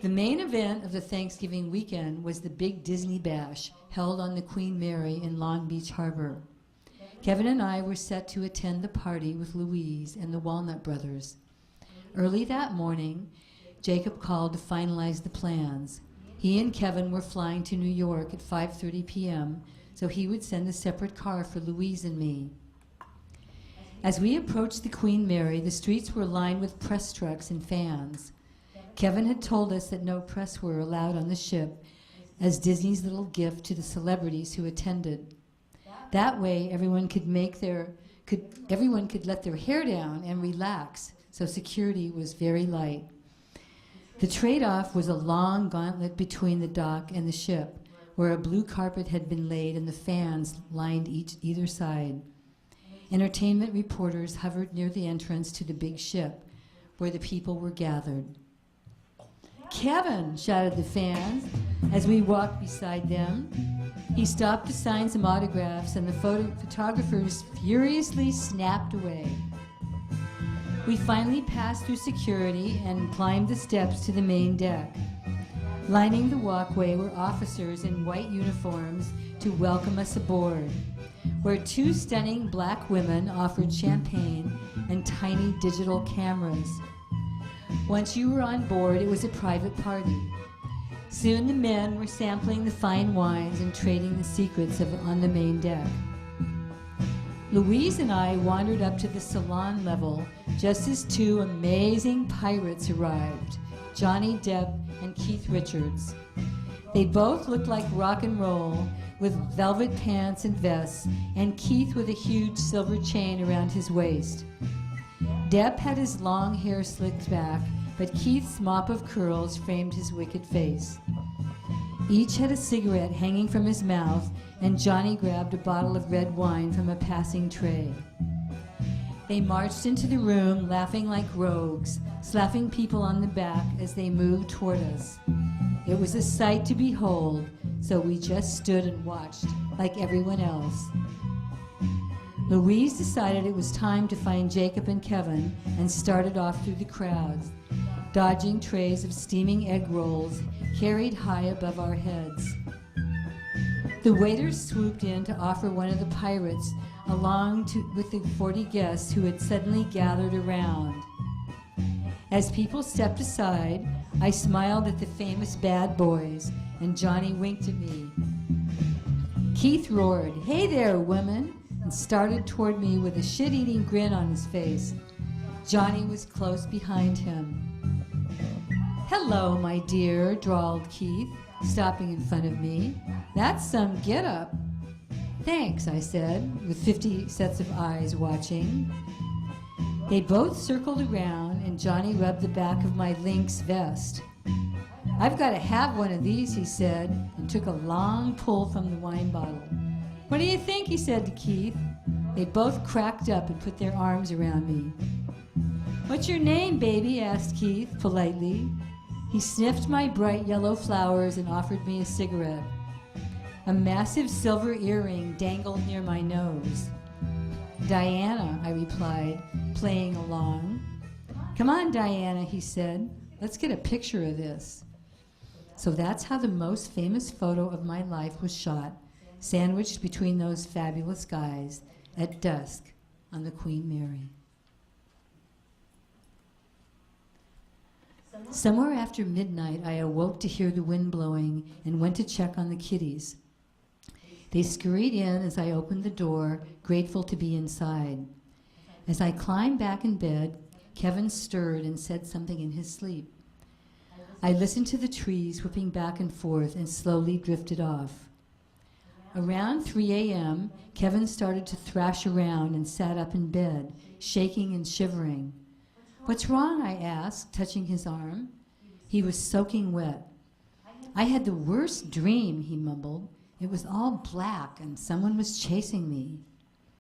The main event of the Thanksgiving weekend was the big Disney Bash held on the Queen Mary in Long Beach Harbor. Kevin and I were set to attend the party with Louise and the Walnut Brothers. Early that morning, Jacob called to finalize the plans. He and Kevin were flying to New York at 5:30 p.m., so he would send a separate car for Louise and me. As we approached the Queen Mary, the streets were lined with press trucks and fans. Kevin had told us that no press were allowed on the ship as Disney's little gift to the celebrities who attended. That way, everyone could let their hair down and relax, so security was very light. The trade-off was a long gauntlet between the dock and the ship, where a blue carpet had been laid and the fans lined either side. Entertainment reporters hovered near the entrance to the big ship, where the people were gathered. "Kevin!" shouted the fans as we walked beside them. He stopped to sign some autographs, and the photographers furiously snapped away. We finally passed through security and climbed the steps to the main deck. Lining the walkway were officers in white uniforms to welcome us aboard, where two stunning black women offered champagne and tiny digital cameras. Once you were on board, it was a private party. Soon the men were sampling the fine wines and trading the secrets on the main deck. Louise and I wandered up to the salon level just as two amazing pirates arrived, Johnny Depp and Keith Richards. They both looked like rock and roll, with velvet pants and vests, and Keith with a huge silver chain around his waist. Depp had his long hair slicked back, but Keith's mop of curls framed his wicked face. Each had a cigarette hanging from his mouth, and Johnny grabbed a bottle of red wine from a passing tray. They marched into the room laughing like rogues, slapping people on the back as they moved toward us. It was a sight to behold, so we just stood and watched like everyone else. Louise decided it was time to find Jacob and Kevin and started off through the crowds, dodging trays of steaming egg rolls carried high above our heads. The waiters swooped in to offer one of the pirates with the 40 guests who had suddenly gathered around. As people stepped aside, I smiled at the famous bad boys, and Johnny winked at me. Keith roared, "Hey there, women," and started toward me with a shit-eating grin on his face. Johnny was close behind him. "Hello, my dear," drawled Keith, stopping in front of me. "That's some get-up." "Thanks," I said, with 50 sets of eyes watching. They both circled around, and Johnny rubbed the back of my lynx vest. "I've got to have one of these," he said, and took a long pull from the wine bottle. "What do you think?" he said to Keith. They both cracked up and put their arms around me. "What's your name, baby?" asked Keith politely. He sniffed my bright yellow flowers and offered me a cigarette. A massive silver earring dangled near my nose. "Diana," I replied, playing along. "Come on, Diana," he said. "Let's get a picture of this." So that's how the most famous photo of my life was shot, sandwiched between those fabulous guys at dusk on the Queen Mary. Somewhere after midnight, I awoke to hear the wind blowing and went to check on the kitties. They scurried in as I opened the door, grateful to be inside. As I climbed back in bed, Kevin stirred and said something in his sleep. I listened to the trees whipping back and forth and slowly drifted off. Around 3 a.m., Kevin started to thrash around and sat up in bed, shaking and shivering. "What's wrong?" I asked, touching his arm. He was soaking wet. "I had the worst dream," he mumbled. "It was all black and someone was chasing me."